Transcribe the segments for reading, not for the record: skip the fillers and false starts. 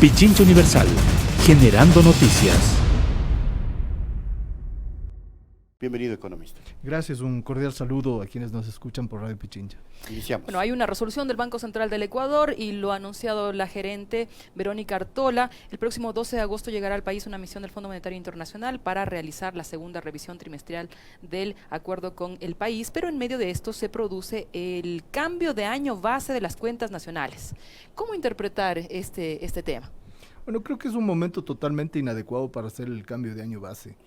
Pichincha Universal, generando noticias. Bienvenido, economista. Gracias, un cordial saludo a quienes nos escuchan por Radio Pichincha. Iniciamos. Bueno, hay una resolución del Banco Central del Ecuador y lo ha anunciado la gerente Verónica Artola. El próximo 12 de agosto llegará al país una misión del Fondo Monetario Internacional para realizar la segunda revisión trimestral del acuerdo con el país, pero en medio de esto se produce el cambio de año base de las cuentas nacionales. ¿Cómo interpretar este tema? Bueno, creo que es un momento totalmente inadecuado para hacer el cambio de año base.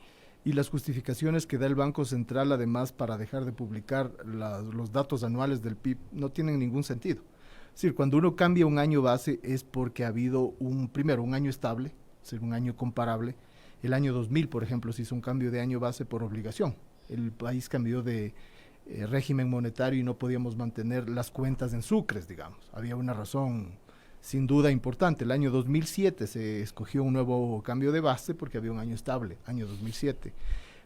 Y las justificaciones que da el Banco Central, además, para dejar de publicar los datos anuales del PIB, no tienen ningún sentido. Es decir, cuando uno cambia un año base es porque ha habido primero un año estable, es decir, un año comparable. El año 2000, por ejemplo, se hizo un cambio de año base por obligación. El país cambió de régimen monetario y no podíamos mantener las cuentas en sucres, digamos. Había una razón sin duda importante. El año 2007 se escogió un nuevo cambio de base porque había un año estable, año 2007.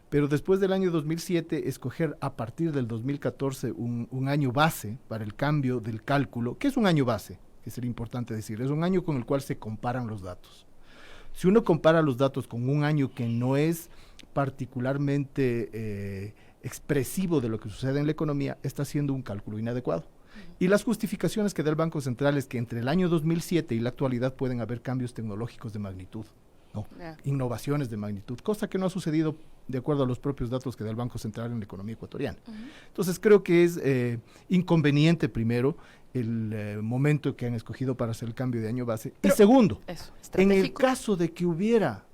Pero después del año 2007, escoger a partir del 2014 un año base para el cambio del cálculo. ¿Qué es un año base? Que sería importante decir. Es un año con el cual se comparan los datos. Si uno compara los datos con un año que no es particularmente expresivo de lo que sucede en la economía, está haciendo un cálculo inadecuado. Y las justificaciones que da el Banco Central es que entre el año 2007 y la actualidad pueden haber cambios tecnológicos de magnitud, ¿no? Innovaciones de magnitud, cosa que no ha sucedido de acuerdo a los propios datos que da el Banco Central en la economía ecuatoriana. Entonces creo que es inconveniente primero el momento que han escogido para hacer el cambio de año base. Pero, y segundo, en el estratégico. caso de que hubiera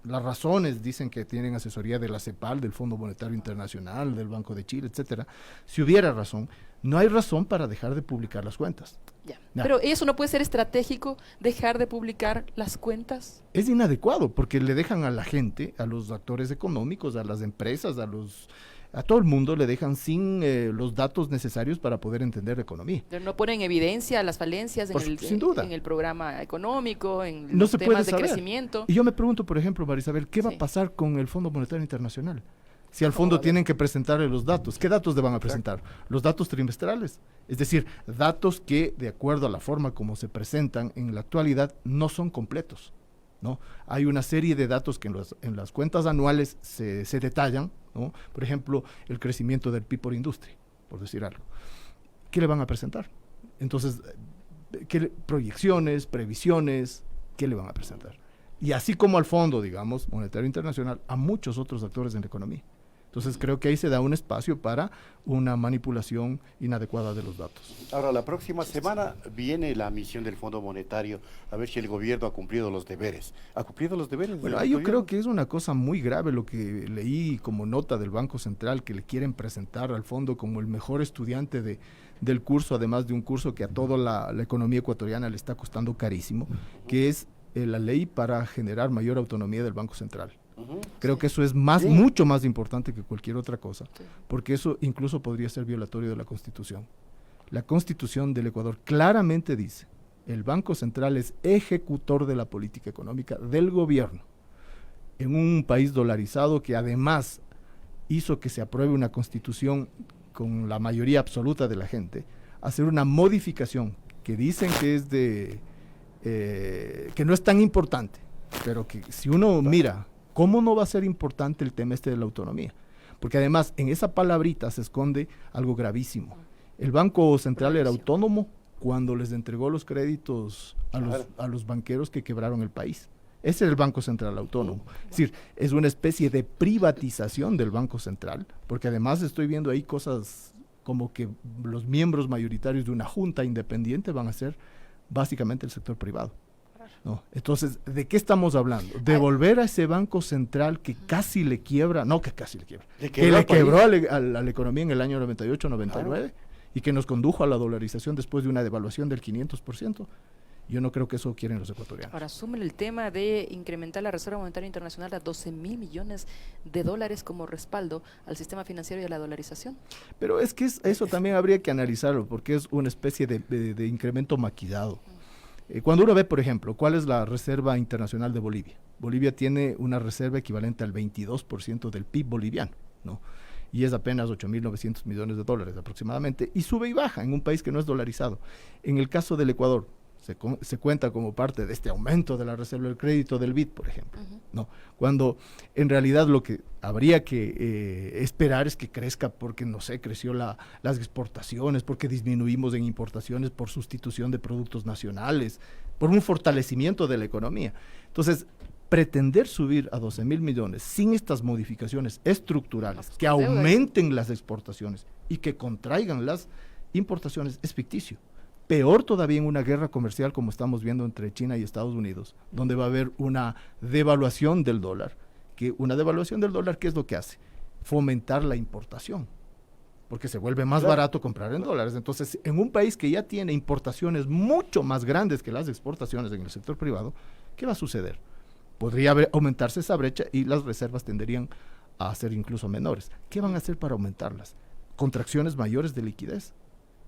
las razones, dicen que tienen asesoría de la CEPAL, del Fondo Monetario Internacional, del Banco de Chile, etcétera. Si hubiera razón, no hay razón para dejar de publicar las cuentas. Ya. Ya. Pero eso no puede ser estratégico, dejar de publicar las cuentas. Es inadecuado porque le dejan a la gente, a los actores económicos, a las empresas, a todo el mundo le dejan sin los datos necesarios para poder entender la economía. Pero no ponen en evidencia las falencias Sin duda. en el programa económico, en No los se temas puede de saber. crecimiento. Y yo me pregunto, por ejemplo, Marisabel, ¿qué va a pasar con el Fondo Monetario Internacional? Si al fondo tienen que presentarle los datos, ¿qué datos le van a presentar? Los datos trimestrales, es decir, datos que, de acuerdo a la forma como se presentan en la actualidad, no son completos, ¿no? Hay una serie de datos que en las cuentas anuales se detallan, ¿no? Por ejemplo, el crecimiento del PIB por industria, por decir algo. ¿Qué le van a presentar? Entonces, proyecciones, previsiones, ¿qué le van a presentar? Y así como al Fondo, digamos, Monetario Internacional, a muchos otros actores en la economía. Entonces creo que ahí se da un espacio para una manipulación inadecuada de los datos. Ahora, la próxima semana viene la misión del Fondo Monetario a ver si el gobierno ha cumplido los deberes. ¿Ha cumplido los deberes? Bueno, ahí yo creo que es una cosa muy grave lo que leí como nota del Banco Central, que le quieren presentar al fondo como el mejor estudiante del curso, además de un curso que a toda la economía ecuatoriana le está costando carísimo, que es la ley para generar mayor autonomía del Banco Central. Creo que eso es mucho más importante que cualquier otra cosa, porque eso incluso podría ser violatorio de la Constitución. La Constitución del Ecuador claramente dice, el Banco Central es ejecutor de la política económica del gobierno. En un país dolarizado que además hizo que se apruebe una Constitución con la mayoría absoluta de la gente, hacer una modificación que dicen que es que no es tan importante, pero que si uno mira, ¿cómo no va a ser importante el tema de la autonomía? Porque además en esa palabrita se esconde algo gravísimo. El Banco Central era autónomo cuando les entregó los créditos a los banqueros que quebraron el país. Ese era el Banco Central autónomo. Es decir, es una especie de privatización del Banco Central, porque además estoy viendo ahí cosas como que los miembros mayoritarios de una junta independiente van a ser básicamente el sector privado. No, entonces, ¿de qué estamos hablando? ¿Devolver a ese Banco Central que casi le quiebra? No, que casi le quiebra. Que le quebró a la economía en el año 98-99 y que nos condujo a la dolarización después de una devaluación del 500%. Yo no creo que eso quieren los ecuatorianos. Ahora, súmele el tema de incrementar la Reserva Monetaria Internacional a 12.000 millones de dólares como respaldo al sistema financiero y a la dolarización. Pero es que eso también habría que analizarlo, porque es una especie de incremento maquillado. Cuando uno ve, por ejemplo, cuál es la Reserva Internacional de Bolivia. Bolivia tiene una reserva equivalente al 22% del PIB boliviano, ¿no? Y es apenas 8.900 millones de dólares aproximadamente, y sube y baja en un país que no es dolarizado. En el caso del Ecuador, se cuenta como parte de este aumento de la reserva del crédito del BID, por ejemplo. No, cuando en realidad lo que habría que esperar es que crezca porque, no sé, creció las exportaciones, porque disminuimos en importaciones por sustitución de productos nacionales, por un fortalecimiento de la economía. Entonces, pretender subir a 12.000 millones sin estas modificaciones estructurales que aumenten las exportaciones y que contraigan las importaciones es ficticio. Peor todavía en una guerra comercial como estamos viendo entre China y Estados Unidos, donde va a haber una devaluación del dólar. ¿Qué es lo que hace? Fomentar la importación, porque se vuelve más barato comprar en dólares. Entonces, en un país que ya tiene importaciones mucho más grandes que las exportaciones en el sector privado, ¿qué va a suceder? Podría aumentarse esa brecha y las reservas tenderían a ser incluso menores. ¿Qué van a hacer para aumentarlas? Contracciones mayores de liquidez.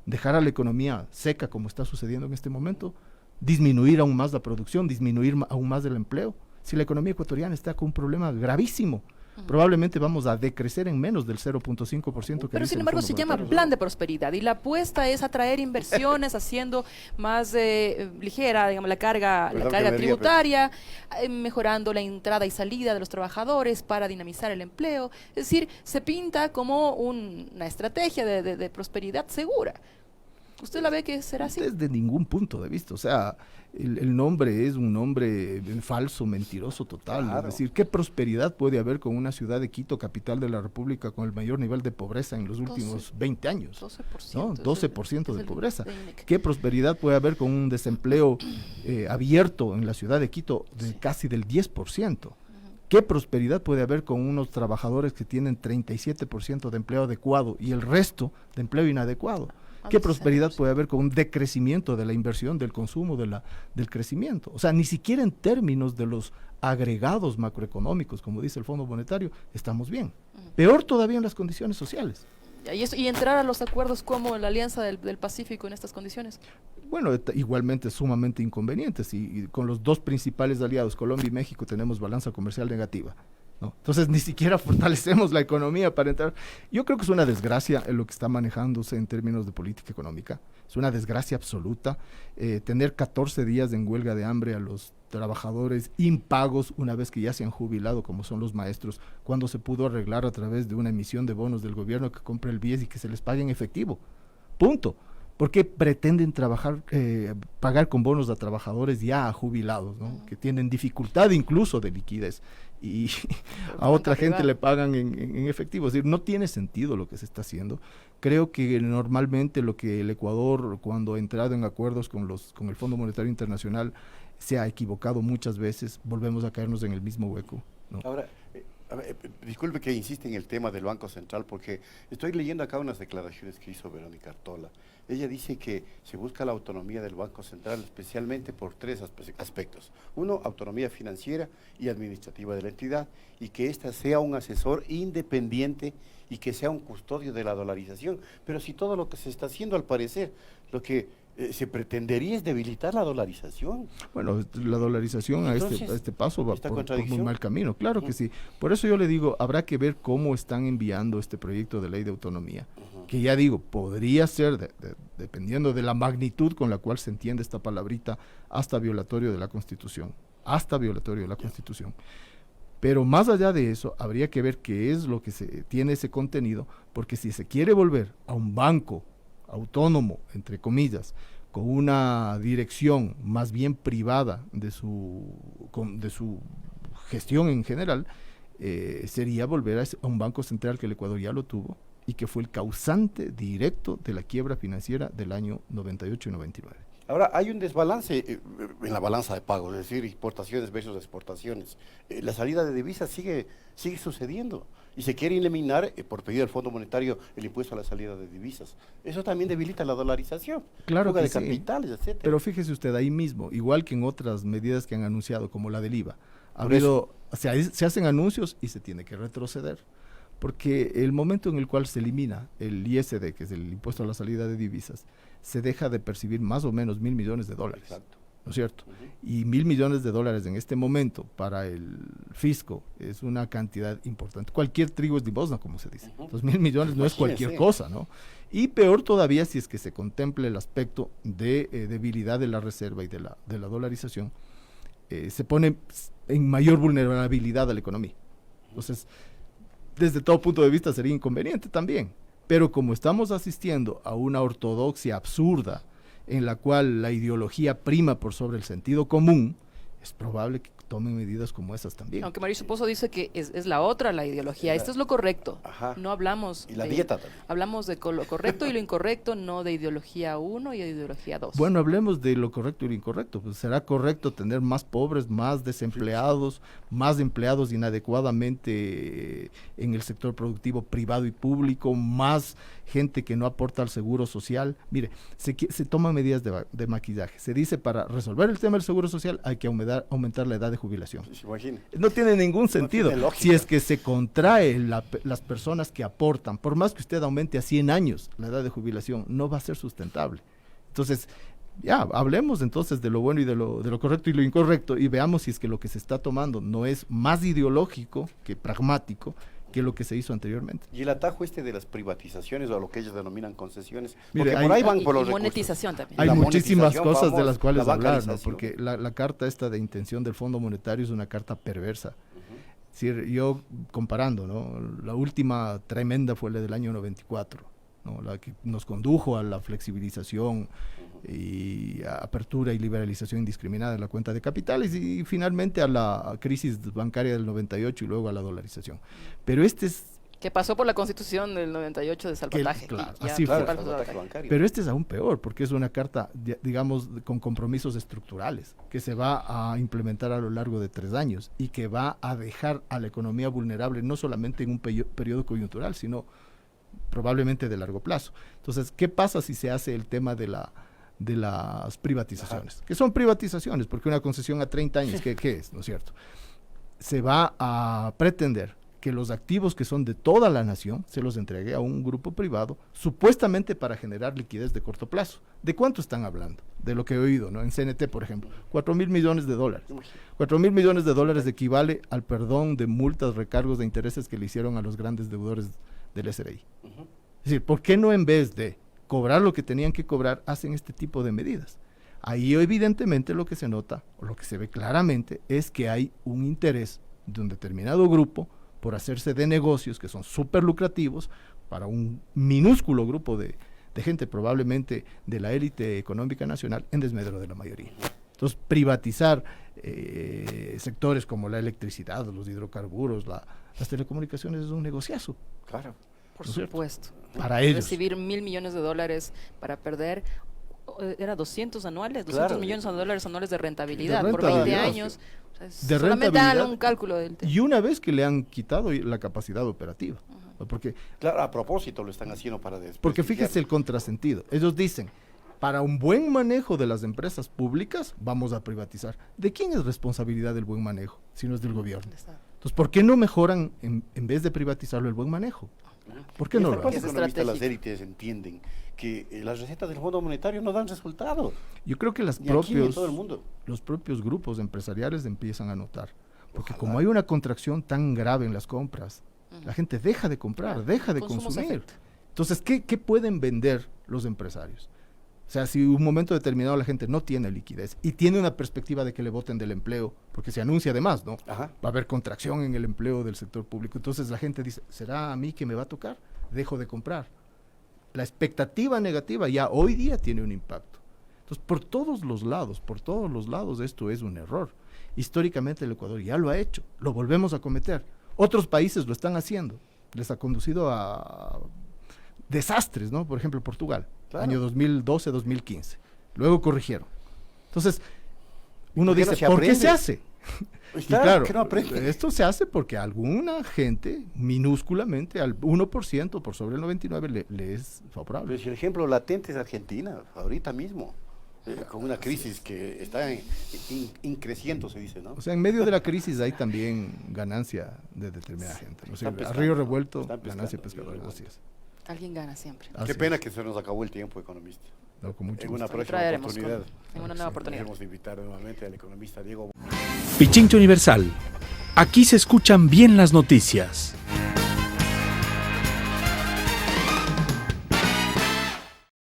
Dejar a la economía seca como está sucediendo en este momento, disminuir aún más la producción, disminuir aún más el empleo. Si la economía ecuatoriana está con un problema gravísimo, probablemente vamos a decrecer en menos del 0.5% que Pero sin embargo se llama plan de prosperidad y la apuesta es atraer inversiones haciendo más ligera, digamos, la carga tributaria, mejorando la entrada y salida de los trabajadores para dinamizar el empleo. Es decir, se pinta como una estrategia de prosperidad segura. ¿Usted la ve que será así? Desde ningún punto de vista, o sea, el nombre es un nombre falso, mentiroso total. Claro. Es decir, ¿qué prosperidad puede haber con una ciudad de Quito, capital de la República, con el mayor nivel de pobreza en los últimos 20 años? 12%. ¿No? 12% de pobreza. ¿Qué prosperidad puede haber con un desempleo abierto en la ciudad de Quito de casi del 10%? ¿Qué prosperidad puede haber con unos trabajadores que tienen 37% de empleo adecuado y el resto de empleo inadecuado? ¿Qué prosperidad puede haber con un decrecimiento de la inversión, del consumo, del crecimiento? O sea, ni siquiera en términos de los agregados macroeconómicos, como dice el Fondo Monetario, estamos bien. Peor todavía en las condiciones sociales. Y entrar a los acuerdos como la Alianza del Pacífico en estas condiciones. Bueno, igualmente sumamente inconvenientes y con los dos principales aliados, Colombia y México, tenemos balanza comercial negativa, ¿no? Entonces ni siquiera fortalecemos la economía para entrar. Yo creo que es una desgracia lo que está manejándose en términos de política económica, es una desgracia absoluta. Tener 14 días en huelga de hambre a los trabajadores impagos una vez que ya se han jubilado, como son los maestros, cuando se pudo arreglar a través de una emisión de bonos del gobierno que compre el BIES y que se les pague en efectivo, punto. ¿Por qué pretenden pagar con bonos a trabajadores ya jubilados, ¿no? Que tienen dificultad incluso de liquidez y a otra gente le pagan en efectivo? Es decir, no tiene sentido lo que se está haciendo. Creo que normalmente lo que el Ecuador, cuando ha entrado en acuerdos con el Fondo Monetario Internacional, se ha equivocado muchas veces, volvemos a caernos en el mismo hueco, ¿no? Ahora, disculpe que insiste en el tema del Banco Central, porque estoy leyendo acá unas declaraciones que hizo Verónica Artola. Ella dice que se busca la autonomía del Banco Central especialmente por tres aspectos. Uno, autonomía financiera y administrativa de la entidad, y que ésta sea un asesor independiente y que sea un custodio de la dolarización. Pero si todo lo que se está haciendo, al parecer, lo que se pretendería es debilitar la dolarización. Bueno, la dolarización a este paso va por muy mal camino, claro que sí. Por eso yo le digo, habrá que ver cómo están enviando este proyecto de ley de autonomía, que ya digo, podría ser, dependiendo de la magnitud con la cual se entiende esta palabrita, hasta violatorio de la Constitución, Pero más allá de eso, habría que ver qué es lo que tiene ese contenido, porque si se quiere volver a un banco autónomo, entre comillas, con una dirección más bien privada de su gestión en general, sería volver a un banco central que el Ecuador ya lo tuvo y que fue el causante directo de la quiebra financiera del año 98 y 99. Ahora, hay un desbalance en la balanza de pagos, es decir, importaciones versus exportaciones. La salida de divisas sigue sucediendo y se quiere eliminar, por pedido del Fondo Monetario, el impuesto a la salida de divisas. Eso también debilita la dolarización, claro fuga que de capitales, etcétera. Pero fíjese usted, ahí mismo, igual que en otras medidas que han anunciado, como la del IVA, se hacen anuncios y se tiene que retroceder. Porque el momento en el cual se elimina el ISD, que es el impuesto a la salida de divisas, se deja de percibir más o menos $1.000 millones. Exacto. ¿no es cierto? Y $1.000 millones en este momento para el fisco es una cantidad importante. Cualquier trigo es limosna, como se dice. Los 1.000 millones no es cualquier cosa, ¿no? Y peor todavía si es que se contemple el aspecto de debilidad de la reserva y de la dolarización, se pone en mayor vulnerabilidad a la economía. Entonces, desde todo punto de vista sería inconveniente también. Pero como estamos asistiendo a una ortodoxia absurda en la cual la ideología prima por sobre el sentido común, es probable que tomen medidas como esas también. Aunque Mauricio Pozo dice que es la otra, la ideología. Esto es lo correcto. Ajá. No hablamos Y la dieta también. Hablamos de lo correcto y lo incorrecto, no de ideología 1 y de ideología 2. Bueno, hablemos de lo correcto y lo incorrecto. Pues será correcto tener más pobres, más desempleados, más empleados inadecuadamente en el sector productivo privado y público, más gente que no aporta al seguro social. Mire, se toman medidas de maquillaje. Se dice para resolver el tema del seguro social hay que aumentar la edad de jubilación. ¿Se imagina? No tiene ningún sentido. tiene lógica. Si es que se contrae las personas que aportan, por más que usted aumente a 100 años la edad de jubilación, no va a ser sustentable. Entonces, ya, hablemos entonces de lo bueno y de lo correcto y lo incorrecto y veamos si es que lo que se está tomando no es más ideológico que pragmático que lo que se hizo anteriormente. Y el atajo de las privatizaciones o lo que ellos denominan concesiones, Mire, porque por ahí van por los y recursos. monetización también. Hay La muchísimas monetización, cosas de vamos, las cuales la hablar, ¿no? bancarización. Porque la carta esta de intención del Fondo Monetario es una carta perversa. Es decir, yo comparando, ¿no? La última tremenda fue la del año 94, ¿no? La que nos condujo a la flexibilización y a apertura y liberalización indiscriminada de la cuenta de capitales y finalmente a la crisis bancaria del 98 y luego a la dolarización. Pero este es Que pasó por la Constitución del 98 de salvataje. claro, y ya así fue fue. para Claro, el el ataque salvataje. bancario. Pero este es aún peor, porque es una carta, digamos, con compromisos estructurales, que se va a implementar a lo largo de 3 años y que va a dejar a la economía vulnerable no solamente en un periodo coyuntural, sino probablemente de largo plazo. Entonces, ¿qué pasa si se hace el tema de las privatizaciones? Ajá. Que son privatizaciones, porque una concesión a 30 años, ¿qué es? ¿No es cierto? Se va a pretender que los activos que son de toda la nación se los entregue a un grupo privado, supuestamente para generar liquidez de corto plazo. ¿De cuánto están hablando? De lo que he oído, ¿no? En CNT, por ejemplo, $4.000 millones. $4.000 millones equivale al perdón de multas, recargos de intereses que le hicieron a los grandes deudores del SRI. Es decir, ¿por qué no en vez de cobrar lo que tenían que cobrar, hacen este tipo de medidas? Ahí evidentemente lo que se nota, o lo que se ve claramente, es que hay un interés de un determinado grupo por hacerse de negocios que son súper lucrativos para un minúsculo grupo de gente, probablemente de la élite económica nacional, en desmedro de la mayoría. Entonces, privatizar sectores como la electricidad, los hidrocarburos, las telecomunicaciones es un negociazo Claro. Por ¿no es cierto? supuesto. para ellos. Recibir $1.000 millones para perder, era 200 anuales, 200 Claro. millones de dólares anuales de rentabilidad, De por 20 rentabilidad. años. O sea, De solamente hagan rentabilidad. un cálculo del tema. Y una vez que le han quitado la capacidad operativa, ¿no? Claro, a propósito lo están haciendo para Porque desprestigiar. fíjese el contrasentido. Ellos dicen, para un buen manejo de las empresas públicas, vamos a privatizar. ¿De quién es responsabilidad del buen manejo? Si no es del gobierno. Entonces, ¿por qué no mejoran, en vez de privatizarlo, el buen manejo? ¿Por qué ¿Y no hasta lo cuándo hacen? Es economistas, las estratégico. élites entienden que las recetas del Fondo Monetario no dan resultado? Yo creo que Ni aquí ni en todo el mundo. los propios grupos empresariales empiezan a notar. Porque Ojalá. como hay una contracción tan grave en las compras, la gente deja de comprar, Claro, deja de consumos consumir. afecta. Entonces, ¿qué pueden vender los empresarios? O sea, si un momento determinado la gente no tiene liquidez y tiene una perspectiva de que le voten del empleo, porque se anuncia además, ¿no? Ajá. Va a haber contracción en el empleo del sector público. Entonces la gente dice, ¿será a mí que me va a tocar? Dejo de comprar. La expectativa negativa ya hoy día tiene un impacto. Entonces, por todos los lados esto es un error. Históricamente el Ecuador ya lo ha hecho, lo volvemos a cometer. Otros países lo están haciendo. Les ha conducido a desastres, ¿no? Por ejemplo, Portugal, Claro. año 2012-2015. Luego corrigieron. Entonces, uno ¿Por qué dice, no se ¿por qué aprende? se hace? Pues Y claro, claro, que no aprenden. esto se hace porque a alguna gente, minúsculamente, al 1% por sobre el 99% le es favorable. Pero si el ejemplo latente es Argentina, ahorita mismo, con una crisis que está increciendo, se dice, ¿no? O sea, en medio de la crisis hay también ganancia de determinada gente. ¿No? O sea, Están a pescando, río ¿no? revuelto, Están pescando, ganancia río pescadores, revuelto. así es. Alguien gana siempre. Así Qué es. pena que se nos acabó el tiempo, economista. No, con mucho En gusto. una próxima traeremos oportunidad. en una nueva oportunidad. Queremos invitar nuevamente al economista Diego. Pichincha Universal. Aquí se escuchan bien las noticias.